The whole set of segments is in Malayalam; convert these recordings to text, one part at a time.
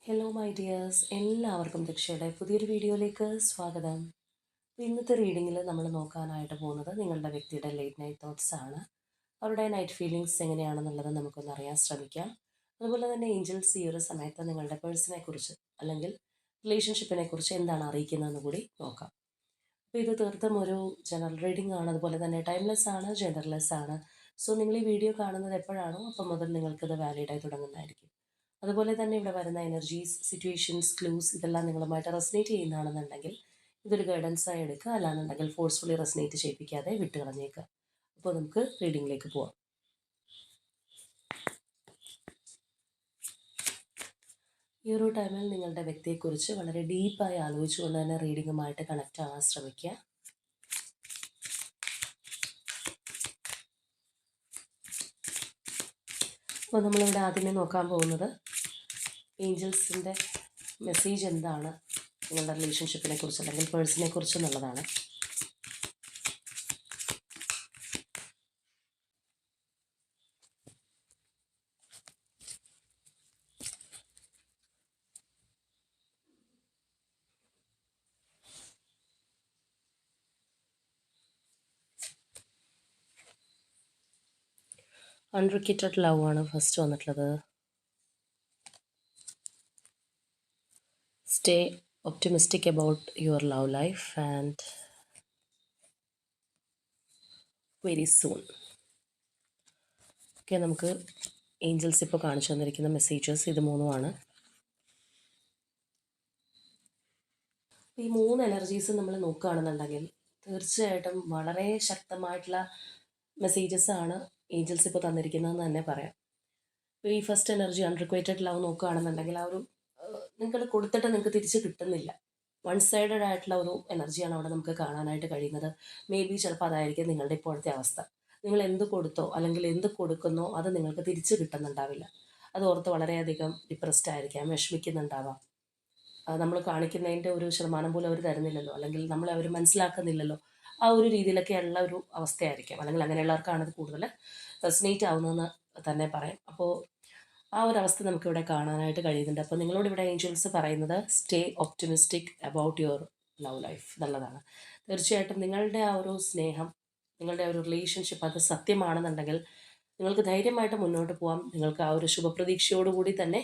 ഹലോ മൈ ഡിയേഴ്സ്, എല്ലാവർക്കും ദക്ഷയുടെ പുതിയൊരു വീഡിയോയിലേക്ക് സ്വാഗതം. ഇന്നത്തെ റീഡിങ്ങിൽ നമ്മൾ നോക്കാനായിട്ട് പോകുന്നത് നിങ്ങളുടെ വ്യക്തിയുടെ ലേറ്റ് നൈറ്റ് തോട്ട്സ് ആണ്. അവരുടെ നൈറ്റ് ഫീലിങ്സ് എങ്ങനെയാണെന്നുള്ളത് നമുക്കൊന്ന് അറിയാൻ ശ്രമിക്കാം. അതുപോലെ തന്നെ ഏഞ്ചൽസ് ഈ ഒരു സമയത്ത് നിങ്ങളുടെ പേഴ്സണെ കുറിച്ച് അല്ലെങ്കിൽ റിലേഷൻഷിപ്പിനെ കുറിച്ച് എന്താണ് അറിയിക്കുന്നതെന്ന് കൂടി നോക്കാം. അപ്പോൾ ഇത് തീർത്തും ഒരു ജനറൽ റീഡിംഗ് ആണ്. അതുപോലെ തന്നെ ടൈംലെസ് ആണ്, ജെൻഡർലെസ് ആണ്. സോ നിങ്ങൾ ഈ വീഡിയോ കാണുന്നത് എപ്പോഴാണോ അപ്പം മുതൽ നിങ്ങൾക്കിത് വാലിഡായി തുടങ്ങുന്നതായിരിക്കും. അതുപോലെ തന്നെ ഇവിടെ വരുന്ന എനർജീസ്, സിറ്റുവേഷൻസ്, ക്ലൂസ് ഇതെല്ലാം നിങ്ങളുമായിട്ട് റെസനേറ്റ് ചെയ്യുന്നതാണെന്നുണ്ടെങ്കിൽ ഇതൊരു ഗൈഡൻസായി എടുക്കുക. അല്ലാന്നുണ്ടെങ്കിൽ ഫോഴ്സ്ഫുള്ളി റെസനേറ്റ് ചെയ്യിപ്പിക്കാതെ വിട്ട് കളഞ്ഞേക്കുക. അപ്പോൾ നമുക്ക് റീഡിങ്ങിലേക്ക് പോവാം. ഈ ഒരു ടൈമിൽ നിങ്ങളുടെ വ്യക്തിയെക്കുറിച്ച് വളരെ ഡീപ്പായി ആലോചിച്ചുകൊണ്ട് തന്നെ റീഡിങ്ങുമായിട്ട് കണക്റ്റ് ആവാൻ ശ്രമിക്കുക. അപ്പോൾ നമ്മളിവിടെ ആദ്യമേ നോക്കാൻ പോകുന്നത് ഏഞ്ചൽസിൻ്റെ മെസ്സേജ് എന്താണ് നിങ്ങളുടെ റിലേഷൻഷിപ്പിനെ കുറിച്ച് അല്ലെങ്കിൽ പേഴ്സണെ കുറിച്ച് എന്നുള്ളതാണ്. അൺറിക്വറ്റഡ് ലവ് ആണ് ഫസ്റ്റ് വന്നിട്ടുള്ളത്. Stay optimistic about your love life and very soon. Okay, നമുക്ക് ഏഞ്ചൽസ് ഇപ്പോൾ കാണിച്ചു തന്നിരിക്കുന്ന മെസ്സേജസ് ഇത് മൂന്നുമാണ്. ഈ മൂന്ന് എനർജീസ് നമ്മൾ നോക്കുകയാണെന്നുണ്ടെങ്കിൽ തീർച്ചയായിട്ടും വളരെ ശക്തമായിട്ടുള്ള മെസ്സേജസ് ആണ് ഏഞ്ചൽസ് ഇപ്പോൾ തന്നിരിക്കുന്നതെന്ന് തന്നെ പറയാം. ഇപ്പോൾ ഈ ഫസ്റ്റ് എനർജി അൺറിക്വറ്റഡ് ലവ് നോക്കുകയാണെന്നുണ്ടെങ്കിൽ ആ ഒരു നിങ്ങൾ കൊടുത്തിട്ട് നിങ്ങൾക്ക് തിരിച്ച് കിട്ടുന്നില്ല. വൺ സൈഡഡ് ആയിട്ടുള്ള ഒരു എനർജിയാണ് അവിടെ നമുക്ക് കാണാനായിട്ട് കഴിയുന്നത്. മേ ബി ചിലപ്പോൾ അതായിരിക്കും നിങ്ങളുടെ ഇപ്പോഴത്തെ അവസ്ഥ. നിങ്ങൾ എന്ത് കൊടുത്തോ അല്ലെങ്കിൽ എന്ത് കൊടുക്കുന്നോ അത് നിങ്ങൾക്ക് തിരിച്ച് കിട്ടുന്നുണ്ടാവില്ല. അത് ഓർത്ത് വളരെയധികം ഡിപ്രസ്ഡ് ആയിരിക്കാം, വിഷമിക്കുന്നുണ്ടാവാം. നമ്മൾ കാണിക്കുന്നതിൻ്റെ ഒരു ശതമാനം പോലും അവർ തരുന്നില്ലല്ലോ, അല്ലെങ്കിൽ നമ്മളെ അവർ മനസ്സിലാക്കുന്നില്ലല്ലോ. ആ ഒരു രീതിയിലൊക്കെയുള്ള ഒരു അവസ്ഥയായിരിക്കാം, അല്ലെങ്കിൽ അങ്ങനെയുള്ളവർക്കാണ് ഇത് കൂടുതൽ റെസനേറ്റ് ആവുന്നതെന്ന് തന്നെ പറയാം. അപ്പോൾ ആ ഒരു അവസ്ഥ നമുക്കിവിടെ കാണാനായിട്ട് കഴിയുന്നുണ്ട്. അപ്പോൾ നിങ്ങളോട് ഇവിടെ ഏഞ്ചൽസ് പറയുന്നത് stay optimistic about your love life എന്നുള്ളതാണ്. തീർച്ചയായിട്ടും നിങ്ങളുടെ ആ ഒരു സ്നേഹം, നിങ്ങളുടെ ആ ഒരു റിലേഷൻഷിപ്പ് അത് സത്യമാണെന്നുണ്ടെങ്കിൽ നിങ്ങൾക്ക് ധൈര്യമായിട്ട് മുന്നോട്ട് പോകാം. നിങ്ങൾക്ക് ആ ഒരു ശുഭപ്രതീക്ഷയോടുകൂടി തന്നെ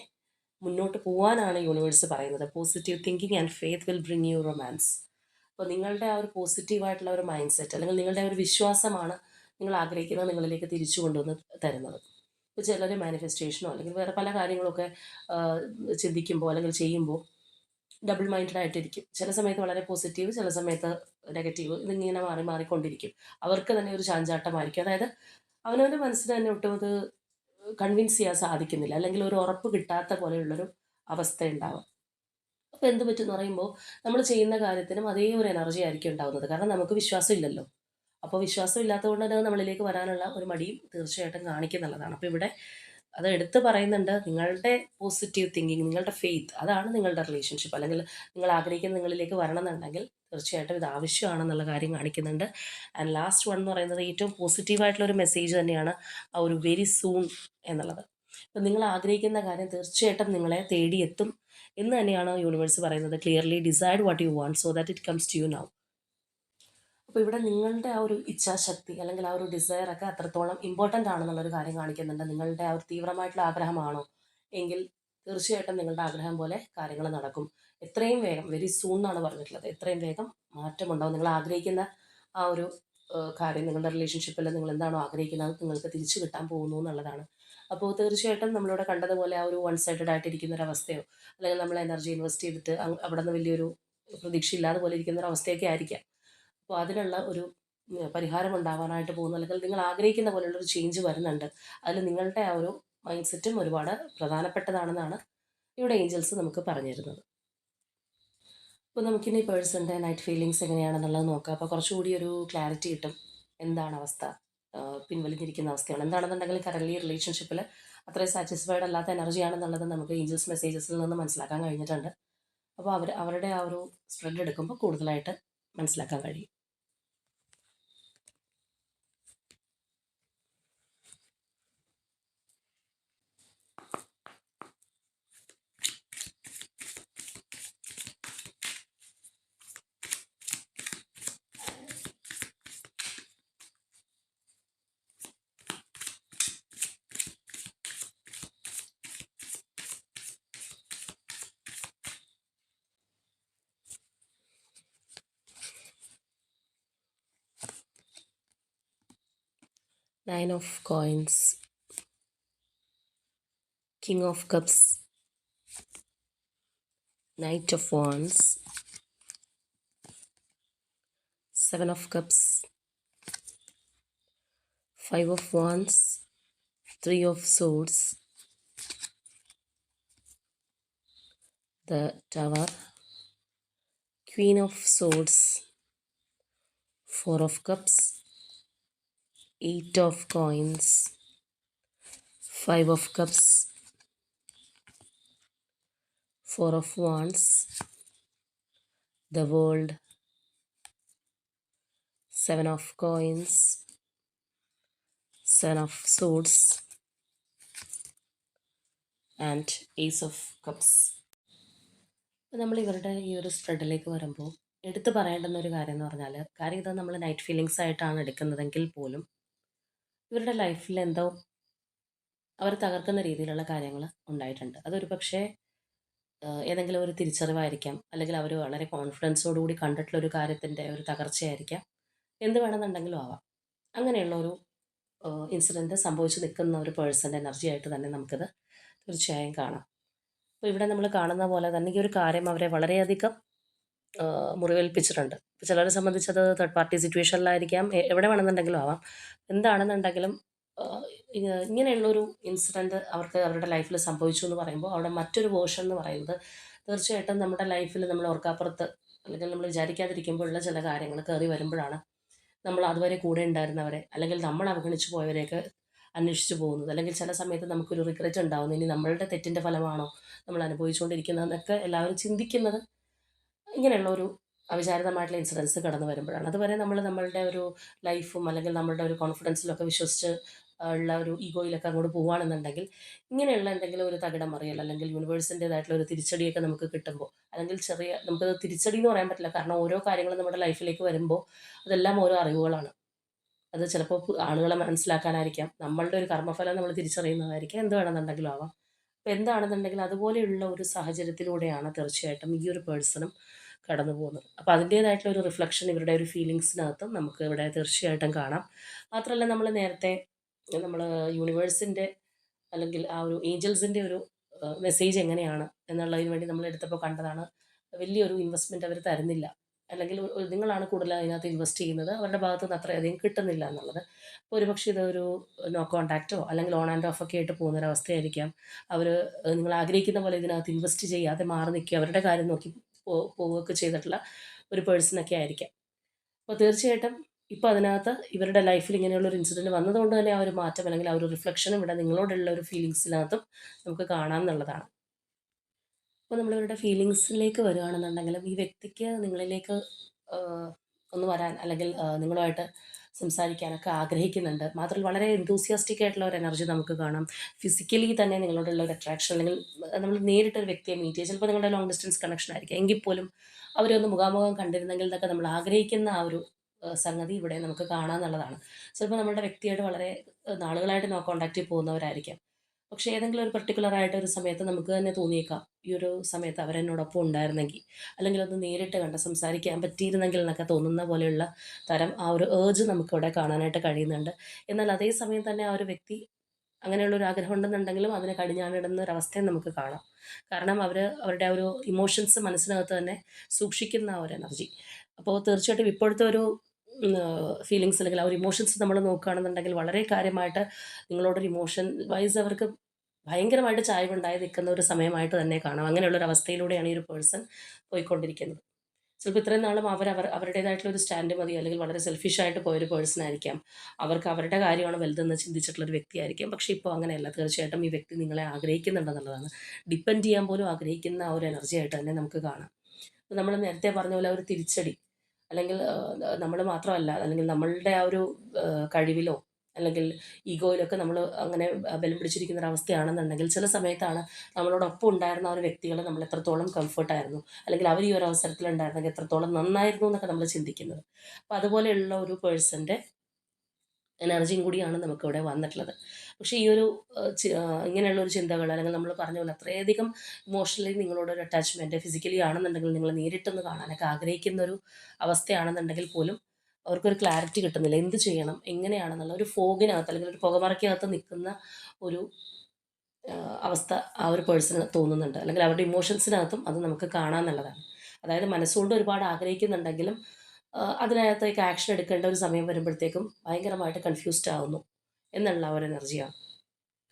മുന്നോട്ട് പോകാനാണ് യൂണിവേഴ്സ് പറയുന്നത്. Positive thinking and faith will bring you romance. അപ്പോൾ നിങ്ങളുടെ ആ ഒരു പോസിറ്റീവായിട്ടുള്ള ഒരു മൈൻഡ് സെറ്റ് അല്ലെങ്കിൽ നിങ്ങളുടെ ആ ഒരു വിശ്വാസമാണ് നിങ്ങൾ ആഗ്രഹിക്കുന്നത് നിങ്ങളിലേക്ക് തിരിച്ചു കൊണ്ടുവന്ന് തരുന്നത്. ഇപ്പോൾ ചിലർ മാനിഫെസ്റ്റേഷനോ അല്ലെങ്കിൽ വേറെ പല കാര്യങ്ങളൊക്കെ ചിന്തിക്കുമ്പോൾ അല്ലെങ്കിൽ ചെയ്യുമ്പോൾ ഡബിൾ മൈൻഡഡ് ആയിട്ടിരിക്കും. ചില സമയത്ത് വളരെ പോസിറ്റീവ്, ചില സമയത്ത് നെഗറ്റീവ്, ഇതിങ്ങനെ മാറി മാറിക്കൊണ്ടിരിക്കും. അവർക്ക് തന്നെ ഒരു ചാഞ്ചാട്ടമായിരിക്കും. അതായത് അവനവൻ്റെ മനസ്സിന് തന്നെ ഒട്ടും അത് കൺവിൻസ് ചെയ്യാൻ സാധിക്കുന്നില്ല, അല്ലെങ്കിൽ ഒരു ഉറപ്പ് കിട്ടാത്ത പോലെയുള്ളൊരു അവസ്ഥ ഉണ്ടാവും. അപ്പോൾ എന്ത് പറ്റുമെന്ന് പറയുമ്പോൾ നമ്മൾ ചെയ്യുന്ന കാര്യത്തിനും അതേ ഒരു എനർജി ആയിരിക്കും ഉണ്ടാകുന്നത്. കാരണം നമുക്ക് വിശ്വാസം ഇല്ലല്ലോ. അപ്പോൾ വിശ്വാസം ഇല്ലാത്തതുകൊണ്ട് തന്നെ നമ്മളിലേക്ക് വരാനുള്ള ഒരു മടിയും തീർച്ചയായിട്ടും കാണിക്കുന്നുള്ളതാണ്. അപ്പോൾ ഇവിടെ അത് എടുത്ത് പറയുന്നുണ്ട്, നിങ്ങളുടെ പോസിറ്റീവ് തിങ്കിങ്, നിങ്ങളുടെ ഫെയ്ത്ത്, അതാണ് നിങ്ങളുടെ റിലേഷൻഷിപ്പ്. അല്ലെങ്കിൽ നിങ്ങൾ ആഗ്രഹിക്കുന്ന നിങ്ങളിലേക്ക് വരണം എന്നുണ്ടെങ്കിൽ തീർച്ചയായിട്ടും ഇത് ആവശ്യമാണെന്നുള്ള കാര്യം കാണിക്കുന്നുണ്ട്. ആൻഡ് ലാസ്റ്റ് വൺ എന്ന് പറയുന്നത് ഏറ്റവും പോസിറ്റീവായിട്ടുള്ളൊരു മെസ്സേജ് തന്നെയാണ് ആ ഒരു വെരി സൂൺ എന്നുള്ളത്. അപ്പം നിങ്ങൾ ആഗ്രഹിക്കുന്ന കാര്യം തീർച്ചയായിട്ടും നിങ്ങളെ തേടിയെത്തും എന്ന് തന്നെയാണ് യൂണിവേഴ്സ് പറയുന്നത്. Clearly decide what you want so that it comes to you now. അപ്പോൾ ഇവിടെ നിങ്ങളുടെ ആ ഒരു ഇച്ഛാശക്തി അല്ലെങ്കിൽ ആ ഒരു ഡിസയർ ഒക്കെ അത്രത്തോളം ഇമ്പോർട്ടൻ്റ് ആണെന്നുള്ളൊരു കാര്യം കാണിക്കുന്നുണ്ട്. നിങ്ങളുടെ ആ ഒരു തീവ്രമായിട്ടുള്ള ആഗ്രഹമാണോ എങ്കിൽ തീർച്ചയായിട്ടും നിങ്ങളുടെ ആഗ്രഹം പോലെ കാര്യങ്ങൾ നടക്കും. എത്രയും വേഗം, വെരി സൂൺ എന്നാണ് പറഞ്ഞിട്ടുള്ളത്, എത്രയും വേഗം മാറ്റമുണ്ടാവും. നിങ്ങൾ ആഗ്രഹിക്കുന്ന ആ ഒരു കാര്യം, നിങ്ങളുടെ റിലേഷൻഷിപ്പിൽ നിങ്ങൾ എന്താണോ ആഗ്രഹിക്കുന്നത് അത് നിങ്ങൾക്ക് തിരിച്ചു കിട്ടാൻ പോകുന്നു എന്നുള്ളതാണ്. അപ്പോൾ തീർച്ചയായിട്ടും നമ്മളിവിടെ കണ്ടതുപോലെ ആ ഒരു വൺ സൈഡഡ് ആയിട്ടിരിക്കുന്ന ഒരു അവസ്ഥയോ അല്ലെങ്കിൽ നമ്മൾ എനർജി ഇൻവെസ്റ്റ് ചെയ്തിട്ട് അവിടെ നിന്ന് വലിയൊരു പ്രതീക്ഷയില്ലാതെ പോലെ ഇരിക്കുന്ന ഒരു അവസ്ഥയൊക്കെ ആയിരിക്കാം. അപ്പോൾ അതിനുള്ള ഒരു പരിഹാരം ഉണ്ടാവാനായിട്ട് പോകുന്നു, അല്ലെങ്കിൽ നിങ്ങൾ ആഗ്രഹിക്കുന്ന പോലെയുള്ളൊരു ചേഞ്ച് വരുന്നുണ്ട്. അതിൽ നിങ്ങളുടെ ആ ഒരു മൈൻഡ് സെറ്റും ഒരുപാട് പ്രധാനപ്പെട്ടതാണെന്നാണ് ഇവിടെ ഏഞ്ചൽസ് നമുക്ക് പറഞ്ഞു തരുന്നത്. അപ്പോൾ നമുക്കിനി പേഴ്സൻ്റെ നൈറ്റ് ഫീലിങ്സ് എങ്ങനെയാണെന്നുള്ളത് നോക്കാം. അപ്പോൾ കുറച്ചുകൂടി ഒരു ക്ലാരിറ്റി കിട്ടും. എന്താണ് അവസ്ഥ, പിൻവലിഞ്ഞിരിക്കുന്ന അവസ്ഥയാണ് എന്താണെന്നുണ്ടെങ്കിൽ കറൻലി റിലേഷൻഷിപ്പിൽ അത്രയും സാറ്റിസ്ഫൈഡ് അല്ലാത്ത എനർജി ആണെന്നുള്ളത് നമുക്ക് ഏഞ്ചൽസ് മെസ്സേജസിൽ നിന്ന് മനസ്സിലാക്കാൻ കഴിഞ്ഞിട്ടുണ്ട്. അപ്പോൾ അവരുടെ ആ ഒരു സ്പ്രെഡ് എടുക്കുമ്പോൾ കൂടുതലായിട്ട് മനസ്സിലാക്കാൻ കഴിയും. Nine of coins, King of cups, Knight of wands, Seven of cups, Five of wands, Three of swords, the Tower, Queen of swords, Four of cups, Eight of coins, Five of cups, Four of wands, the World, Seven of coins, Seven of swords, and Ace of cups. നമ്മൾ ഇവരുടെ ഈ ഒരു സ്പ്രെഡിലേക്ക് വരുമ്പോൾ എടുത്തു പറയേണ്ടുന്ന ഒരു കാര്യം എന്ന് പറഞ്ഞാൽ, കാര്യം ഇത് നമ്മൾ നൈറ്റ് ഫീലിങ്സ് ആയിട്ടാണ് എടുക്കുന്നതെങ്കിൽ പോലും ഇവരുടെ ലൈഫിൽ എന്തോ അവർ തകർക്കുന്ന രീതിയിലുള്ള കാര്യങ്ങൾ ഉണ്ടായിട്ടുണ്ട്. അതൊരു പക്ഷേ ഏതെങ്കിലും ഒരു തിരിച്ചറിവായിരിക്കാം, അല്ലെങ്കിൽ അവർ വളരെ കോൺഫിഡൻസോടുകൂടി കണ്ടിട്ടുള്ള ഒരു കാര്യത്തിൻ്റെ ഒരു തകർച്ചയായിരിക്കാം, എന്ത് വേണമെന്നുണ്ടെങ്കിലും ആവാം. അങ്ങനെയുള്ള ഒരു ഇൻസിഡൻറ്റ് സംഭവിച്ചു നിൽക്കുന്ന ഒരു പേഴ്സൻ്റെ എനർജി ആയിട്ട് തന്നെ നമുക്കിത് തീർച്ചയായും കാണാം. അപ്പോൾ ഇവിടെ നമ്മൾ കാണുന്ന പോലെ തന്നെ ഈ ഒരു കാര്യം അവരെ വളരെയധികം മുറിവേൽപ്പിച്ചിട്ടുണ്ട്. ഇപ്പോൾ ചിലരെ സംബന്ധിച്ചത് തേർഡ് പാർട്ടി സിറ്റുവേഷനിലായിരിക്കാം, എവിടെ വേണമെന്നുണ്ടെങ്കിലും ആവാം. എന്താണെന്നുണ്ടെങ്കിലും ഇങ്ങനെയുള്ളൊരു ഇൻസിഡൻറ്റ് അവർക്ക് അവരുടെ ലൈഫിൽ സംഭവിച്ചു എന്ന് പറയുമ്പോൾ അവിടെ മറ്റൊരു വേർഷൻ എന്ന് പറയുന്നത് തീർച്ചയായിട്ടും നമ്മുടെ ലൈഫിൽ നമ്മൾ ഓർക്കാപ്പുറത്ത് അല്ലെങ്കിൽ നമ്മൾ വിചാരിക്കാതിരിക്കുമ്പോഴുള്ള ചില കാര്യങ്ങൾ കയറി വരുമ്പോഴാണ് നമ്മൾ അതുവരെ കൂടെ ഉണ്ടായിരുന്നവരെ അല്ലെങ്കിൽ നമ്മൾ അവഗണിച്ചു പോയവരെയൊക്കെ അന്വേഷിച്ച് പോകുന്നത്. അല്ലെങ്കിൽ ചില സമയത്ത് നമുക്കൊരു റിഗ്രറ്റ് ഉണ്ടാവുന്നു, ഇനി നമ്മളുടെ തെറ്റിൻ്റെ ഫലമാണോ നമ്മൾ അനുഭവിച്ചുകൊണ്ടിരിക്കുന്നതെന്നൊക്കെ എല്ലാവരും ചിന്തിക്കുന്നത് ഇങ്ങനെയുള്ള ഒരു അവിചാരിതമായിട്ടുള്ള ഇൻസിഡൻസ് കടന്നു വരുമ്പോഴാണ്. അതുവരെ നമ്മൾ നമ്മളുടെ ഒരു ലൈഫും അല്ലെങ്കിൽ നമ്മളുടെ ഒരു കോൺഫിഡൻസിലൊക്കെ വിശ്വസിച്ച് ഉള്ള ഒരു ഈഗോയിലൊക്കെ അങ്ങോട്ട് പോവുകയാണെന്നുണ്ടെങ്കിൽ ഇങ്ങനെയുള്ള എന്തെങ്കിലും ഒരു തകിടം മറിയൽ അല്ലെങ്കിൽ യൂണിവേഴ്സിൻ്റേതായിട്ടുള്ള ഒരു തിരിച്ചടിയൊക്കെ നമുക്ക് കിട്ടുമ്പോൾ, അല്ലെങ്കിൽ ചെറിയ നമുക്കത് തിരിച്ചടി എന്ന് പറയാൻ പറ്റില്ല, കാരണം ഓരോ കാര്യങ്ങളും നമ്മുടെ ലൈഫിലേക്ക് വരുമ്പോൾ അതെല്ലാം ഓരോ അറിവുകളാണ്. അത് ചിലപ്പോൾ ആളുകളെ മനസ്സിലാക്കാനായിരിക്കാം, നമ്മളുടെ ഒരു കർമ്മഫലം നമ്മൾ തിരിച്ചറിയുന്നതായിരിക്കാം, എന്ത് വേണമെന്നുണ്ടെങ്കിലും ആവാം. അപ്പോൾ എന്താണെന്നുണ്ടെങ്കിൽ അതുപോലെയുള്ള ഒരു സാഹചര്യത്തിലൂടെയാണ് തീർച്ചയായിട്ടും ഈ ഒരു പേഴ്സണും കടന്നു പോകുന്നത്. അപ്പോൾ അതിൻ്റേതായിട്ടുള്ള ഒരു റിഫ്ലക്ഷൻ ഇവരുടെ ഒരു ഫീലിങ്സിനകത്തും നമുക്ക് ഇവിടെ തീർച്ചയായിട്ടും കാണാം. മാത്രമല്ല നമ്മൾ നേരത്തെ നമ്മൾ യൂണിവേഴ്സിൻ്റെ അല്ലെങ്കിൽ ആ ഒരു ഏഞ്ചൽസിൻ്റെ ഒരു മെസ്സേജ് എങ്ങനെയാണ് എന്നുള്ളതിന് വേണ്ടി നമ്മൾ എടുത്തപ്പോൾ കണ്ടതാണ്, വലിയൊരു ഇൻവെസ്റ്റ്മെൻറ്റ് അവർ തരുന്നില്ല, അല്ലെങ്കിൽ നിങ്ങളാണ് കൂടുതൽ അതിനകത്ത് ഇൻവെസ്റ്റ് ചെയ്യുന്നത്, അവരുടെ ഭാഗത്ത് നിന്ന് അത്രയധികം കിട്ടുന്നില്ല എന്നുള്ളത്. അപ്പോൾ ഒരുപക്ഷെ ഇതൊരു നോ കോൺടാക്റ്റോ അല്ലെങ്കിൽ ഓൺ ആൻഡ് ഓഫ് ഒക്കെ ആയിട്ട് പോകുന്നൊരവസ്ഥയായിരിക്കാം. അവർ നിങ്ങൾ ആഗ്രഹിക്കുന്ന പോലെ ഇതിനകത്ത് ഇൻവെസ്റ്റ് ചെയ്യാതെ മാറി നിൽക്കുക, അവരുടെ കാര്യം നോക്കി പോവുകയൊക്കെ ചെയ്തിട്ടുള്ള ഒരു പേഴ്സണൊക്കെ ആയിരിക്കാം. അപ്പോൾ തീർച്ചയായിട്ടും ഇപ്പോൾ അതിനകത്ത് ഇവരുടെ ലൈഫിൽ ഇങ്ങനെയുള്ളൊരു ഇൻസിഡൻറ്റ് വന്നതുകൊണ്ട് തന്നെ ആ ഒരു മാറ്റം അല്ലെങ്കിൽ ആ ഒരു റിഫ്ലക്ഷനും ഇവിടെ നിങ്ങളോടുള്ള ഒരു ഫീലിങ്സിനകത്തും നമുക്ക് കാണാം എന്നുള്ളതാണ്. അപ്പോൾ നമ്മളിവരുടെ ഫീലിങ്സിലേക്ക് വരികയാണെന്നുണ്ടെങ്കിലും ഈ വ്യക്തിക്ക് നിങ്ങളിലേക്ക് ഒന്ന് വരാൻ അല്ലെങ്കിൽ നിങ്ങളുമായിട്ട് സംസാരിക്കാനൊക്കെ ആഗ്രഹിക്കുന്നുണ്ട്. മാത്രമല്ല വളരെ എന്തൂസിയാസ്റ്റിക് ആയിട്ടുള്ള ഒരു എനർജി നമുക്ക് കാണാം. ഫിസിക്കലി തന്നെ നിങ്ങളോടുള്ള ഒരു അട്രാക്ഷൻ, അല്ലെങ്കിൽ നമ്മൾ നേരിട്ടൊരു വ്യക്തിയെ മീറ്റ് ചെയ്യുക, ചിലപ്പോൾ നിങ്ങളുടെ ലോങ് ഡിസ്റ്റൻസ് കണക്ഷൻ ആയിരിക്കും, എങ്കിൽ പോലും അവരെ ഒന്ന് മുഖാമുഖം കണ്ടിരുന്നെങ്കിൽ എന്നൊക്കെ നമ്മൾ ആഗ്രഹിക്കുന്ന ആ ഒരു സംഗതി ഇവിടെ നമുക്ക് കാണാമെന്നുള്ളതാണ്. ചിലപ്പോൾ നമ്മുടെ വ്യക്തിയായിട്ട് വളരെ നാളുകളായിട്ട് നോ കോൺടാക്റ്റിൽ പോകുന്നവരായിരിക്കാം. പക്ഷേ ഏതെങ്കിലും ഒരു പർട്ടിക്കുലർ ആയിട്ട് ഒരു സമയത്ത് നമുക്ക് തന്നെ തോന്നിയേക്കാം, ഈ ഒരു സമയത്ത് അവരെന്നോടൊപ്പം ഉണ്ടായിരുന്നെങ്കിൽ, അല്ലെങ്കിൽ ഒന്ന് നേരിട്ട് കണ്ട് സംസാരിക്കാൻ പറ്റിയിരുന്നെങ്കിൽ എന്നൊക്കെ തോന്നുന്ന പോലെയുള്ള തരം ആ ഒരു ഏർജ് നമുക്കിവിടെ കാണാനായിട്ട് കഴിയുന്നുണ്ട്. എന്നാൽ അതേ സമയം തന്നെ ആ ഒരു വ്യക്തി അങ്ങനെയുള്ളൊരു ആഗ്രഹം ഉണ്ടെന്നുണ്ടെങ്കിലും അതിനെ കടിഞ്ഞാണിടുന്ന ഒരവസ്ഥയും നമുക്ക് കാണാം. കാരണം അവരുടെ ആ ഒരു ഇമോഷൻസ് മനസ്സിനകത്ത് തന്നെ സൂക്ഷിക്കുന്ന ആ ഒരു എനർജി. അപ്പോൾ തീർച്ചയായിട്ടും ഇപ്പോഴത്തെ ഒരു ഫീലിങ്സ് അല്ലെങ്കിൽ ആ ഒരു ഇമോഷൻസ് നമ്മൾ നോക്കുകയാണെന്നുണ്ടെങ്കിൽ വളരെ കാര്യമായിട്ട് നിങ്ങളോടൊരു ഇമോഷൻ വൈസ് അവർക്ക് ഭയങ്കരമായിട്ട് ചായ്വുണ്ടായി നിൽക്കുന്ന ഒരു സമയമായിട്ട് തന്നെ കാണാം. അങ്ങനെയുള്ളൊരു അവസ്ഥയിലൂടെയാണ് ഈ ഒരു പേഴ്സൺ പോയിക്കൊണ്ടിരിക്കുന്നത്. ചിലപ്പോൾ ഇത്രയും നാളും അവരുടേതായിട്ടുള്ള ഒരു സ്റ്റാൻഡ് മതി, അല്ലെങ്കിൽ വളരെ സെൽഫിഷായിട്ട് പോയൊരു പേഴ്സൺ ആയിരിക്കാം. അവർക്ക് അവരുടെ കാര്യമാണ് വലുതെന്ന് ചിന്തിച്ചിട്ടുള്ളൊരു വ്യക്തിയായിരിക്കാം. പക്ഷേ ഇപ്പോൾ അങ്ങനെയല്ല. തീർച്ചയായിട്ടും ഈ വ്യക്തി നിങ്ങളെ ആഗ്രഹിക്കുന്നുണ്ടെന്നുള്ളതാണ്. ഡിപ്പെൻഡ് ചെയ്യാൻ പോലും ആഗ്രഹിക്കുന്ന ആ ഒരു എനർജി ആയിട്ട് തന്നെ നമുക്ക് കാണാം. അപ്പോൾ നമ്മൾ നേരത്തെ പറഞ്ഞ പോലെ ഒരു തിരിച്ചടി, അല്ലെങ്കിൽ നമ്മൾ മാത്രമല്ല, അല്ലെങ്കിൽ നമ്മളുടെ ആ ഒരു കഴിവിലോ അല്ലെങ്കിൽ ഈഗോയിലൊക്കെ നമ്മൾ അങ്ങനെ ബലം പിടിച്ചിരിക്കുന്ന ഒരു അവസ്ഥയാണെന്നുണ്ടെങ്കിൽ ചില സമയത്താണ് നമ്മളോടൊപ്പം ഉണ്ടായിരുന്ന ആ ഒരു വ്യക്തികൾ നമ്മൾ എത്രത്തോളം കംഫർട്ടായിരുന്നു, അല്ലെങ്കിൽ അവർ ഈ ഒരു അവസരത്തിലുണ്ടായിരുന്നെങ്കിൽ എത്രത്തോളം നന്നായിരുന്നു എന്നൊക്കെ നമ്മൾ ചിന്തിക്കുന്നത്. അപ്പോൾ അതുപോലെയുള്ള ഒരു പേഴ്സൻ്റെ എനർജിയും കൂടിയാണ് നമുക്കിവിടെ വന്നിട്ടുള്ളത്. പക്ഷേ ഈ ഒരു ഇങ്ങനെയുള്ളൊരു ചിന്തകൾ, അല്ലെങ്കിൽ നമ്മൾ പറഞ്ഞ പോലെ അത്രയധികം ഇമോഷണലി നിങ്ങളോടൊരു അറ്റാച്ച്മെൻറ്റ് ഫിസിക്കലി ആണെന്നുണ്ടെങ്കിൽ നിങ്ങൾ നേരിട്ടൊന്ന് കാണാനൊക്കെ ആഗ്രഹിക്കുന്ന ഒരു അവസ്ഥയാണെന്നുണ്ടെങ്കിൽ പോലും അവർക്കൊരു ക്ലാരിറ്റി കിട്ടുന്നില്ല. എന്ത് ചെയ്യണം? എങ്ങനെയാണെന്നുള്ള ഒരു ഫോഗിനകത്ത് അല്ലെങ്കിൽ ഒരു പുകമറയ്ക്കകത്ത് നിൽക്കുന്ന ഒരു അവസ്ഥ ആ ഒരു പേഴ്സണ് തോന്നുന്നുണ്ട്. അല്ലെങ്കിൽ അവരുടെ ഇമോഷൻസിനകത്തും അത് നമുക്ക് കാണാമെന്നുള്ളതാണ്. അതായത് മനസ്സുകൊണ്ട് ഒരുപാട് ആഗ്രഹിക്കുന്നുണ്ടെങ്കിലും അതിനകത്തേക്ക് ആക്ഷൻ എടുക്കേണ്ട ഒരു സമയം വരുമ്പോഴത്തേക്കും ഭയങ്കരമായിട്ട് കൺഫ്യൂസ്ഡ് ആവുന്നു എന്നുള്ള ഒരു എനർജിയാണ്.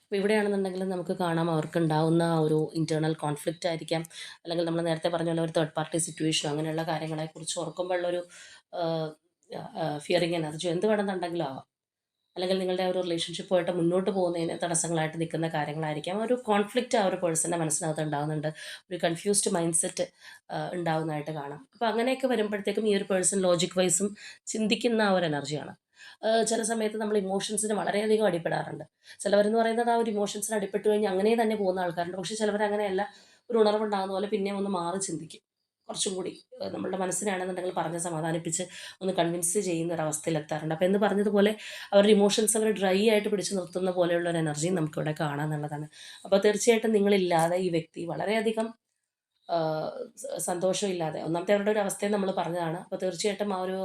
അപ്പോൾ ഇവിടെയാണെന്നുണ്ടെങ്കിൽ നമുക്ക് കാണാം അവർക്കുണ്ടാവുന്ന ആ ഒരു ഇൻറ്റേർണൽ കോൺഫ്ലിക്റ്റ് ആയിരിക്കാം. അല്ലെങ്കിൽ നമ്മൾ നേരത്തെ പറഞ്ഞ പോലെ ഒരു തേർഡ് പാർട്ടി സിറ്റുവേഷനോ അങ്ങനെയുള്ള കാര്യങ്ങളെക്കുറിച്ച് ഓർക്കുമ്പോഴുള്ളൊരു ഫിയറിങ് എനർജിയോ എന്ത് വേണമെന്നുണ്ടെങ്കിലും ആവാം. അല്ലെങ്കിൽ നിങ്ങളുടെ ആ ഒരു റിലേഷൻഷിപ്പുമായിട്ട് മുന്നോട്ട് പോകുന്നതിന് തടസ്സങ്ങളായിട്ട് നിൽക്കുന്ന കാര്യങ്ങളായിരിക്കാം. ഒരു കോൺഫ്ലിക്റ്റ് ആ ഒരു പേഴ്സൻ്റെ മനസ്സിനകത്ത് ഉണ്ടാകുന്നുണ്ട്. ഒരു കൺഫ്യൂസ്ഡ് മൈൻഡ് സെറ്റ് ഉണ്ടാവുന്നതായിട്ട് കാണാം. അപ്പോൾ അങ്ങനെയൊക്കെ വരുമ്പോഴത്തേക്കും ഈ ഒരു പേഴ്സൺ ലോജിക് വൈസും ചിന്തിക്കുന്ന ആ ഒരു എനർജിയാണ്. ചില സമയത്ത് നമ്മൾ ഇമോഷൻസിന് വളരെയധികം അടിപ്പെടാറുണ്ട്. ചിലവരെന്ന് പറയുന്നത് ആ ഒരു ഇമോഷൻസിന് അടിപ്പെട്ട് കഴിഞ്ഞ് അങ്ങനെ തന്നെ പോകുന്ന ആൾക്കാരുണ്ട്. പക്ഷേ ചിലവർ അങ്ങനെയല്ല. ഒരു ഉണർവുണ്ടാകുന്ന പോലെ പിന്നെയും ഒന്ന് മാറി ചിന്തിക്കും. കുറച്ചും കൂടി നമ്മളുടെ മനസ്സിനാണെന്നുണ്ടെങ്കിൽ പറഞ്ഞ് സമാധാനിപ്പിച്ച് ഒന്ന് കൺവിൻസ് ചെയ്യുന്ന ഒരു അവസ്ഥയിലെത്താറുണ്ട്. അപ്പോൾ എന്ന് പറഞ്ഞതുപോലെ അവരുടെ ഇമോഷൻസ് അവർ ഡ്രൈ ആയിട്ട് പിടിച്ച് നിർത്തുന്ന പോലെയുള്ള ഒരു എനർജിയും നമുക്കിവിടെ കാണാമെന്നുള്ളതാണ്. അപ്പോൾ തീർച്ചയായിട്ടും നിങ്ങളില്ലാതെ ഈ വ്യക്തി വളരെയധികം സന്തോഷമില്ലാതെ ഒന്നാമത്തെ അവരുടെ ഒരു അവസ്ഥയും നമ്മൾ പറഞ്ഞതാണ്. അപ്പോൾ തീർച്ചയായിട്ടും ആ ഒരു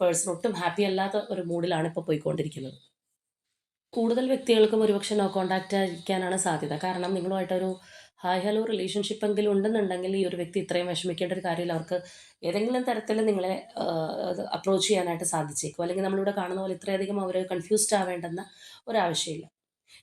പേഴ്സൺ ഒട്ടും ഹാപ്പി അല്ലാത്ത ഒരു മൂഡിലാണ് ഇപ്പോൾ പോയിക്കൊണ്ടിരിക്കുന്നത്. കൂടുതൽ വ്യക്തികൾക്കും ഒരുപക്ഷെ നോ കോൺടാക്റ്റ് ആയിരിക്കാനാണ് സാധ്യത. കാരണം നിങ്ങളുമായിട്ടൊരു ഹായ് ഹലോ റിലേഷൻഷിപ്പ് എങ്കിലും ഉണ്ടെന്നുണ്ടെങ്കിൽ ഈ ഒരു വ്യക്തി ഇത്രയും വിഷമിക്കേണ്ട ഒരു കാര്യമില്ല. അവർക്ക് ഏതെങ്കിലും തരത്തിൽ നിങ്ങളെ അപ്രോച്ച് ചെയ്യാനായിട്ട് സാധിച്ചേക്കും. അല്ലെങ്കിൽ നമ്മളിവിടെ കാണുന്ന പോലെ ഇത്രയധികം അവർ കൺഫ്യൂസ്ഡ് ആവേണ്ടെന്ന ഒരാവശ്യമില്ല.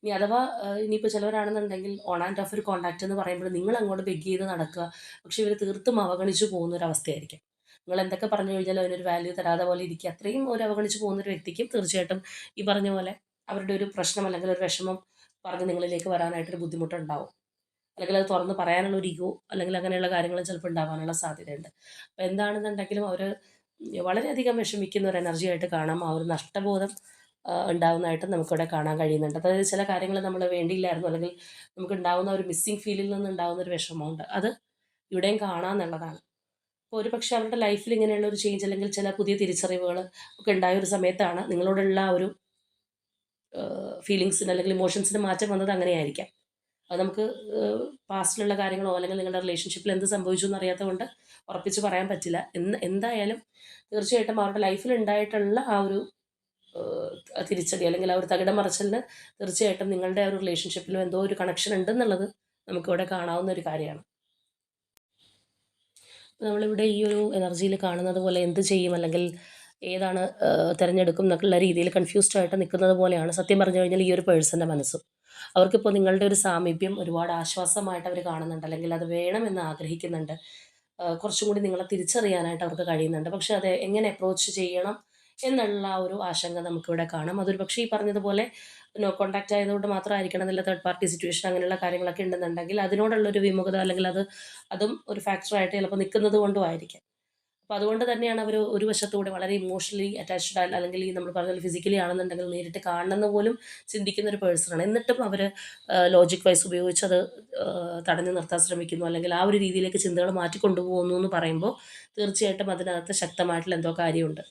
ഇനി അഥവാ ഇനിയിപ്പോൾ ചിലവരാണെന്നുണ്ടെങ്കിൽ ഓൺ ആൻഡ് ഓഫ് ഒരു കോൺടാക്റ്റ് എന്ന് പറയുമ്പോൾ നിങ്ങൾ അങ്ങോട്ട് ബെഗ് ചെയ്ത് നടക്കുക. പക്ഷേ ഇവർ തീർത്തും അവഗണിച്ചു പോകുന്ന ഒരു അവസ്ഥയായിരിക്കും. നിങ്ങൾ എന്തൊക്കെ പറഞ്ഞു കഴിഞ്ഞാലും അതിനൊരു വാല്യൂ തരാതെ പോലെ ഇരിക്കുക. അത്രയും ഒരു അവഗണിച്ച് പോകുന്ന ഒരു വ്യക്തിക്കും തീർച്ചയായിട്ടും ഈ പറഞ്ഞ പോലെ അവരുടെ ഒരു പ്രശ്നം അല്ലെങ്കിൽ ഒരു വിഷമം പറഞ്ഞ് നിങ്ങളിലേക്ക് വരാനായിട്ടൊരു ബുദ്ധിമുട്ടുണ്ടാവും. അല്ലെങ്കിൽ അത് തുറന്ന് പറയാനുള്ള ഒരു ഈഗോ അല്ലെങ്കിൽ അങ്ങനെയുള്ള കാര്യങ്ങളും ചിലപ്പോൾ ഉണ്ടാവാനുള്ള സാധ്യതയുണ്ട്. അപ്പോൾ എന്താണെന്നുണ്ടെങ്കിലും അവർ വളരെയധികം വിഷമിക്കുന്ന ഒരു എനർജി ആയിട്ട് കാണാം. ആ ഒരു നഷ്ടബോധം ഉണ്ടാവുന്നതായിട്ട് നമുക്കിവിടെ കാണാൻ കഴിയുന്നുണ്ട്. അതായത് ചില കാര്യങ്ങൾ നമ്മൾ വേണ്ടിയില്ലായിരുന്നു അല്ലെങ്കിൽ നമുക്കുണ്ടാവുന്ന ഒരു മിസ്സിങ് ഫീലിൽ നിന്നുണ്ടാവുന്ന ഒരു വിഷമമുണ്ട്. അത് ഇവിടെയും കാണാമെന്നുള്ളതാണ്. അപ്പോൾ ഒരു പക്ഷേ അവരുടെ ലൈഫിൽ ഇങ്ങനെയുള്ള ഒരു ചേഞ്ച് അല്ലെങ്കിൽ ചില പുതിയ തിരിച്ചറിവുകൾ ഒക്കെ ഉണ്ടായ ഒരു സമയത്താണ് നിങ്ങളോടുള്ള ആ ഒരു ഫീലിങ്സിന് അല്ലെങ്കിൽ ഇമോഷൻസിന് മാറ്റം വന്നത് അങ്ങനെയായിരിക്കാം. അത് നമുക്ക് പാസ്റ്റിലുള്ള കാര്യങ്ങളോ അല്ലെങ്കിൽ നിങ്ങളുടെ റിലേഷൻഷിപ്പിൽ എന്ത് സംഭവിച്ചു എന്നറിയാത്തത് കൊണ്ട് ഉറപ്പിച്ച് പറയാൻ പറ്റില്ല. എന്തായാലും തീർച്ചയായിട്ടും അവരുടെ ലൈഫിൽ ഉണ്ടായിട്ടുള്ള ആ ഒരു തിരിച്ചടി അല്ലെങ്കിൽ ആ ഒരു തകിടം മറിച്ചലിന് തീർച്ചയായിട്ടും നിങ്ങളുടെ ആ ഒരു റിലേഷൻഷിപ്പിലും എന്തോ ഒരു കണക്ഷൻ ഉണ്ടെന്നുള്ളത് നമുക്കിവിടെ കാണാവുന്ന ഒരു കാര്യമാണ്. നമ്മളിവിടെ ഈ ഒരു എനർജിയിൽ കാണുന്നത് പോലെ എന്ത് ചെയ്യും അല്ലെങ്കിൽ ഏതാണ് തിരഞ്ഞെടുക്കും എന്നൊക്കെയുള്ള രീതിയിൽ കൺഫ്യൂസ്ഡ് ആയിട്ട് നിൽക്കുന്നത് പോലെയാണ് സത്യം പറഞ്ഞു കഴിഞ്ഞാൽ ഈ ഒരു പേഴ്സൻ്റെ മനസ്സും. അവർക്കിപ്പോൾ നിങ്ങളുടെ ഒരു സാമീപ്യം ഒരുപാട് ആശ്വാസമായിട്ട് അവർ കാണുന്നുണ്ട് അല്ലെങ്കിൽ അത് വേണമെന്ന് ആഗ്രഹിക്കുന്നുണ്ട്. കുറച്ചും കൂടി നിങ്ങളെ തിരിച്ചറിയാനായിട്ട് അവർക്ക് കഴിയുന്നുണ്ട്. പക്ഷേ അത് എങ്ങനെ അപ്രോച്ച് ചെയ്യണം എന്നുള്ള ആ ഒരു ആശങ്ക നമുക്കിവിടെ കാണാം. അതൊരു പക്ഷേ ഈ പറഞ്ഞതുപോലെ നോ കോൺടാക്റ്റ് ആയതുകൊണ്ട് മാത്രമായിരിക്കണം എന്നില്ല. തേർഡ് പാർട്ടി സിറ്റുവേഷൻ അങ്ങനെയുള്ള കാര്യങ്ങളൊക്കെ ഉണ്ടെന്നുണ്ടെങ്കിൽ അതിനോടുള്ളൊരു വിമുഖത അല്ലെങ്കിൽ അതും ഒരു ഫാക്ടറായിട്ട് ചിലപ്പോൾ നിൽക്കുന്നത് കൊണ്ടും ആയിരിക്കാം. അപ്പോൾ അതുകൊണ്ട് തന്നെയാണ് അവർ ഒരു വശത്തൂടെ വളരെ ഇമോഷണലി അറ്റാച്ച്ഡ് അല്ലെങ്കിൽ ഈ നമ്മൾ പറഞ്ഞ പോലെ ഫിസിക്കലി ആണെന്നുണ്ടെങ്കിൽ നേരിട്ട് കാണണമെന്ന് പോലും ചിന്തിക്കുന്ന ഒരു പേഴ്സണാണ്. എന്നിട്ടും അവർ ലോജിക് വൈസ് ഉപയോഗിച്ച് അത് തടഞ്ഞു നിർത്താൻ ശ്രമിക്കുന്നു അല്ലെങ്കിൽ ആ ഒരു രീതിയിലേക്ക് ചിന്തകൾ മാറ്റിക്കൊണ്ടുപോകുന്നു എന്ന് പറയുമ്പോൾ തീർച്ചയായിട്ടും അതിനകത്ത് ശക്തമായിട്ടുള്ള എന്തോ കാര്യമുണ്ട്.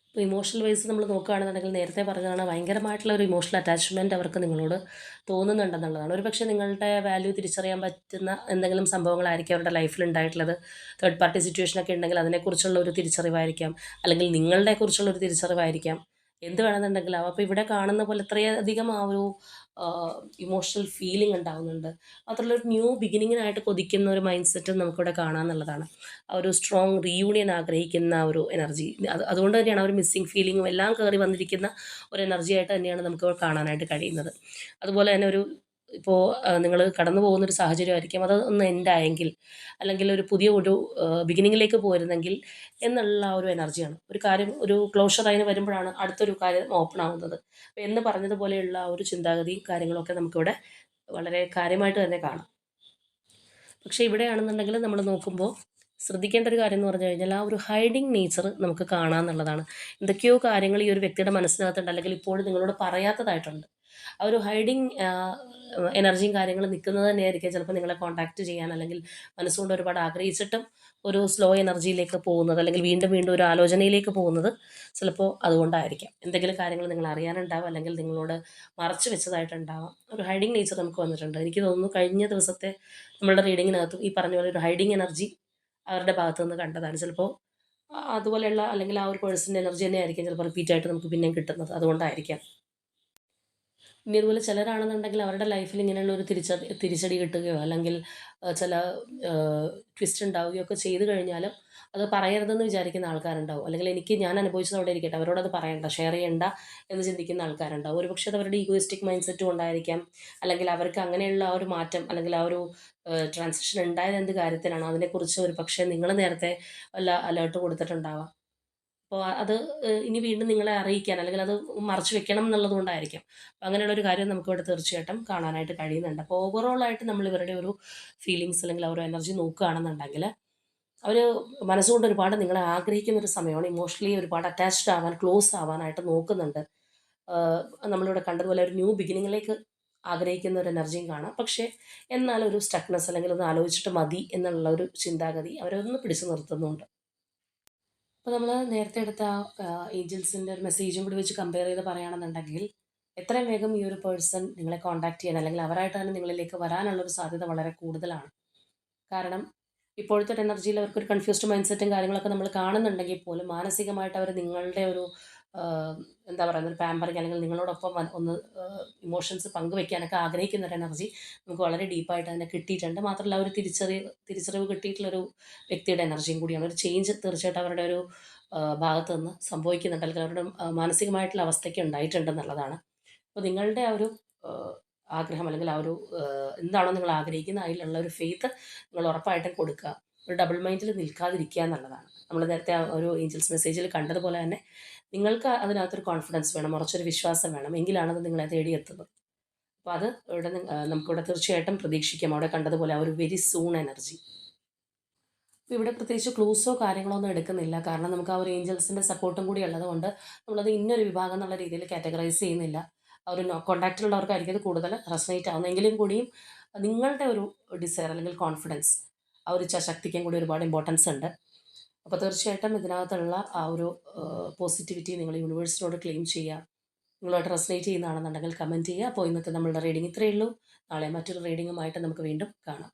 ഇപ്പോൾ ഇമോഷണൽ വൈസ് നമ്മൾ നോക്കുകയാണെന്നുണ്ടെങ്കിൽ നേരത്തെ പറഞ്ഞതാണ് ഭയങ്കരമായിട്ടുള്ള ഒരു ഇമോഷണൽ അറ്റാച്ച്മെൻറ്റ് അവർക്ക് നിങ്ങളോട് തോന്നുന്നുണ്ടെന്നുള്ളതാണ്. ഒരു പക്ഷേ നിങ്ങളുടെ വാല്യൂ തിരിച്ചറിയാൻ പറ്റുന്ന എന്തെങ്കിലും സംഭവങ്ങളായിരിക്കും അവരുടെ ലൈഫിൽ ഉണ്ടായിട്ടുള്ളത്. തേർഡ് പാർട്ടി സിറ്റുവേഷനൊക്കെ ഉണ്ടെങ്കിൽ അതിനെക്കുറിച്ചുള്ള ഒരു തിരിച്ചറിവായിരിക്കാം അല്ലെങ്കിൽ നിങ്ങളുടെ കുറിച്ചുള്ള ഒരു തിരിച്ചറിവായിരിക്കാം. എന്ത് വേണമെന്നുണ്ടെങ്കിലും അപ്പോൾ ഇവിടെ കാണുന്ന പോലെ ഇത്രയധികം ആ ഒരു ഇമോഷണൽ ഫീലിംഗ് ഉണ്ടാവുന്നുണ്ട്. മാത്രമല്ല ഒരു ന്യൂ ബിഗിനിങ്ങിനായിട്ട് കൊതിക്കുന്ന ഒരു മൈൻഡ് സെറ്റും നമുക്കിവിടെ കാണാമെന്നുള്ളതാണ്. ആ ഒരു സ്ട്രോങ് റീയൂണിയൻ ആഗ്രഹിക്കുന്ന ഒരു എനർജി അതുകൊണ്ട് തന്നെയാണ് ആ ഒരു മിസ്സിങ് ഫീലിങ്ങും എല്ലാം കയറി വന്നിരിക്കുന്ന ഒരു എനർജി ആയിട്ട് തന്നെയാണ് നമുക്ക് കാണാനായിട്ട് കഴിയുന്നത്. അതുപോലെ തന്നെ ഇപ്പോൾ നിങ്ങൾ കടന്നു പോകുന്നൊരു സാഹചര്യമായിരിക്കും അത് ഒന്ന് എൻഡായെങ്കിൽ അല്ലെങ്കിൽ ഒരു പുതിയ ഒരു ബിഗിനിങ്ങിലേക്ക് പോയിരുന്നെങ്കിൽ എന്നുള്ള ഒരു എനർജിയാണ്. ഒരു കാര്യം ഒരു ക്ലോഷർ അതിന് വരുമ്പോഴാണ് അടുത്തൊരു കാര്യം ഓപ്പൺ ആവുന്നത്. അപ്പോൾ എന്ന് പറഞ്ഞതുപോലെയുള്ള ഒരു ചിന്താഗതിയും കാര്യങ്ങളൊക്കെ നമുക്കിവിടെ വളരെ കാര്യമായിട്ട് തന്നെ കാണാം. പക്ഷേ ഇവിടെയാണെന്നുണ്ടെങ്കിൽ നമ്മൾ നോക്കുമ്പോൾ ശ്രദ്ധിക്കേണ്ട ഒരു കാര്യം എന്ന് പറഞ്ഞു കഴിഞ്ഞാൽ ആ ഒരു ഹൈഡിങ് നേച്ചർ നമുക്ക് കാണാമെന്നുള്ളതാണ്. എന്തൊക്കെയോ കാര്യങ്ങൾ ഈ ഒരു വ്യക്തിയുടെ മനസ്സിനകത്തുണ്ട് അല്ലെങ്കിൽ ഇപ്പോഴും നിങ്ങളോട് പറയാത്തതായിട്ടുണ്ട്. ആ ഒരു ഹൈഡിങ് എനർജിയും കാര്യങ്ങളും നിൽക്കുന്നത് തന്നെയായിരിക്കും ചിലപ്പോൾ നിങ്ങളെ കോൺടാക്റ്റ് ചെയ്യാൻ അല്ലെങ്കിൽ മനസ്സുകൊണ്ട് ഒരുപാട് ആഗ്രഹിച്ചിട്ടും ഒരു സ്ലോ എനർജിയിലേക്ക് പോകുന്നത് അല്ലെങ്കിൽ വീണ്ടും വീണ്ടും ഒരു ആലോചനയിലേക്ക് പോകുന്നത് ചിലപ്പോൾ അതുകൊണ്ടായിരിക്കാം. എന്തെങ്കിലും കാര്യങ്ങൾ നിങ്ങൾ അറിയാനുണ്ടാവും അല്ലെങ്കിൽ നിങ്ങളോട് മറച്ചു വെച്ചതായിട്ടുണ്ടാവാം. ഒരു ഹൈഡിങ് നേച്ചർ നമുക്ക് വന്നിട്ടുണ്ട്. എനിക്ക് തോന്നുന്നു കഴിഞ്ഞ ദിവസത്തെ നമ്മളുടെ റീഡിങ്ങിനകത്തും ഈ പറഞ്ഞ പോലെ ഒരു ഹൈഡിങ് എനർജി അവരുടെ ഭാഗത്തു നിന്ന് കണ്ടതാണ്. ചിലപ്പോൾ അതുപോലെയുള്ള അല്ലെങ്കിൽ ആ ഒരു പേഴ്സൻ്റെ എനർജി തന്നെ ആയിരിക്കും ചിലപ്പോൾ റിപ്പീറ്റായിട്ട് നമുക്ക് പിന്നെയും കിട്ടുന്നത്. അതുകൊണ്ടായിരിക്കാം. ഇനി അതുപോലെ ചിലരാണെന്നുണ്ടെങ്കിൽ അവരുടെ ലൈഫിൽ ഇങ്ങനെയുള്ള ഒരു തിരിച്ചടി കിട്ടുകയോ അല്ലെങ്കിൽ ചില ട്വിസ്റ്റ് ഉണ്ടാവുകയോ ഒക്കെ ചെയ്തു കഴിഞ്ഞാലും അത് പറയരുതെന്ന് വിചാരിക്കുന്ന ആൾക്കാരുണ്ടാവും. അല്ലെങ്കിൽ ഞാൻ അനുഭവിച്ചത് അവിടെ ഇരിക്കട്ടെ, അവരോടത് പറയണ്ട, ഷെയർ ചെയ്യണ്ട എന്ന് ചിന്തിക്കുന്ന ആൾക്കാരുണ്ടാവും. ഒരുപക്ഷെ അത് അവരുടെ ഈഗോയിസ്റ്റിക് മൈൻഡ് സെറ്റും ഉണ്ടായിരിക്കാം. അല്ലെങ്കിൽ അവർക്ക് അങ്ങനെയുള്ള ആ ഒരു മാറ്റം അല്ലെങ്കിൽ ആ ഒരു ട്രാൻസിഷൻ ഉണ്ടായത് എന്ത് കാര്യത്തിനാണ്, അതിനെക്കുറിച്ച് ഒരു പക്ഷേ നിങ്ങൾ നേരത്തെ വല്ല അലേർട്ട് കൊടുത്തിട്ടുണ്ടാവാം. അപ്പോൾ അത് ഇനി വീണ്ടും നിങ്ങളെ അറിയിക്കാൻ അല്ലെങ്കിൽ അത് മറച്ചു വെക്കണം എന്നുള്ളത് കൊണ്ടായിരിക്കാം. അപ്പോൾ അങ്ങനെയുള്ളൊരു കാര്യം നമുക്കിവിടെ തീർച്ചയായിട്ടും കാണാനായിട്ട് കഴിയുന്നുണ്ട്. അപ്പോൾ ഓവറോളായിട്ട് നമ്മൾ ഇവരുടെ ഒരു ഫീലിങ്സ് അല്ലെങ്കിൽ ആ ഒരു എനർജി നോക്കുകയാണെന്നുണ്ടെങ്കിൽ അവർ മനസ്സുകൊണ്ട് ഒരുപാട് നിങ്ങളെ ആഗ്രഹിക്കുന്ന ഒരു സമയമാണ്. ഇമോഷണലി ഒരുപാട് അറ്റാച്ച്ഡ് ആവാൻ, ക്ലോസ് ആവാനായിട്ട് നോക്കുന്നുണ്ട്. നമ്മളിവിടെ കണ്ടതുപോലെ ഒരു ന്യൂ ബിഗിനിങ്ങിലേക്ക് ആഗ്രഹിക്കുന്ന ഒരു എനർജിയും കാണാം. പക്ഷേ എന്നാലൊരു സ്റ്റക്നെസ് അല്ലെങ്കിൽ ഒന്ന് ആലോചിച്ചിട്ട് മതി എന്നുള്ള ഒരു ചിന്താഗതി അവരൊന്ന് പിടിച്ചു നിർത്തുന്നുണ്ട്. അപ്പോൾ നമ്മൾ നേരത്തെ എടുത്ത ഏഞ്ചൽസിൻ്റെ ഒരു മെസ്സേജും കൂടി വെച്ച് കമ്പയർ ചെയ്ത് പറയുകയാണെന്നുണ്ടെങ്കിൽ എത്രയും വേഗം ഈ ഒരു പേഴ്സൺ നിങ്ങളെ കോൺടാക്ട് ചെയ്യാൻ അല്ലെങ്കിൽ അവരായിട്ട് തന്നെ നിങ്ങളിലേക്ക് വരാനുള്ളൊരു സാധ്യത വളരെ കൂടുതലാണ്. കാരണം ഇപ്പോഴത്തെ ഒരു എനർജിയിൽ അവർക്കൊരു കൺഫ്യൂസ്ഡ് മൈൻഡ് സെറ്റും കാര്യങ്ങളൊക്കെ നമ്മൾ കാണുന്നുണ്ടെങ്കിൽ പോലും മാനസികമായിട്ട് അവർ നിങ്ങളുടെ ഒരു എന്താ പറയുക, ഒരു പാമ്പറിങ് അല്ലെങ്കിൽ നിങ്ങളോടൊപ്പം ഒന്ന് ഇമോഷൻസ് പങ്കുവെക്കാനൊക്കെ ആഗ്രഹിക്കുന്ന ഒരു എനർജി നമുക്ക് വളരെ ഡീപ്പായിട്ട് തന്നെ കിട്ടിയിട്ടുണ്ട്. മാത്രമല്ല ഒരു തിരിച്ചറിവ് കിട്ടിയിട്ടുള്ളൊരു വ്യക്തിയുടെ എനർജിയും കൂടിയാണ്. ഒരു ചേഞ്ച് തീർച്ചയായിട്ടും അവരുടെ ഒരു ഭാഗത്ത് നിന്ന് സംഭവിക്കുന്നുണ്ട് അല്ലെങ്കിൽ അവരുടെ മാനസികമായിട്ടുള്ള അവസ്ഥയ്ക്ക് ഉണ്ടായിട്ടുണ്ടെന്നുള്ളതാണ്. അപ്പോൾ നിങ്ങളുടെ ആ ഒരു ആഗ്രഹം അല്ലെങ്കിൽ ആ ഒരു എന്താണോ നിങ്ങൾ ആഗ്രഹിക്കുന്നത് അതിലുള്ള ഒരു ഫെയ്ത്ത് നിങ്ങൾ ഉറപ്പായിട്ടും കൊടുക്കുക. ഒരു ഡബിൾ മൈൻഡിൽ നിൽക്കാതിരിക്കുക എന്നുള്ളതാണ്. നമ്മൾ നേരത്തെ ആ ഒരു ഏഞ്ചൽസ് മെസ്സേജിൽ കണ്ടതുപോലെ തന്നെ നിങ്ങൾക്ക് അതിനകത്തൊരു കോൺഫിഡൻസ് വേണം, ഉറച്ചൊരു വിശ്വാസം വേണം. എങ്കിലാണത് നിങ്ങളെ തേടിയെത്തുന്നത്. അപ്പോൾ അത് നമുക്കിവിടെ തീർച്ചയായിട്ടും പ്രതീക്ഷിക്കാം. അവിടെ കണ്ടതുപോലെ ആ ഒരു വെരി സൂൺ എനർജി. അപ്പോൾ ഇവിടെ പ്രത്യേകിച്ച് ക്ലൂസോ കാര്യങ്ങളോ ഒന്നും എടുക്കുന്നില്ല. കാരണം നമുക്ക് ആ ഒരു ഏഞ്ചൽസിൻ്റെ സപ്പോർട്ടും കൂടി ഉള്ളതുകൊണ്ട് നമ്മളത് ഇന്നൊരു വിഭാഗം എന്നുള്ള രീതിയിൽ കാറ്റഗറൈസ് ചെയ്യുന്നില്ല. ആ ഒരു കോൺടാക്റ്റിലുള്ളവർക്കായിരിക്കും അത് കൂടുതൽ റെസണേറ്റ് ആവുന്നെങ്കിലും കൂടിയും നിങ്ങളുടെ ഒരു ഡിസയർ അല്ലെങ്കിൽ കോൺഫിഡൻസ്, ആ ഒരു ശക്തിക്കും കൂടി ഒരുപാട് ഇമ്പോർട്ടൻസ് ഉണ്ട്. അപ്പോൾ തീർച്ചയായിട്ടും ഇതിനകത്തുള്ള ആ ഒരു പോസിറ്റിവിറ്റി നിങ്ങൾ യൂണിവേഴ്സിനോട് ക്ലെയിം ചെയ്യുക. നിങ്ങളുമായിട്ട് റെസണേറ്റ് ചെയ്യുന്നതാണെന്നുണ്ടെങ്കിൽ കമൻറ്റ് ചെയ്യുക. അപ്പോൾ ഇന്നത്തെ നമ്മളുടെ റീഡിംഗ് ഇത്രയേ ഉള്ളൂ. നാളെ മറ്റൊരു റീഡിങ്ങുമായിട്ട് നമുക്ക് വീണ്ടും കാണാം.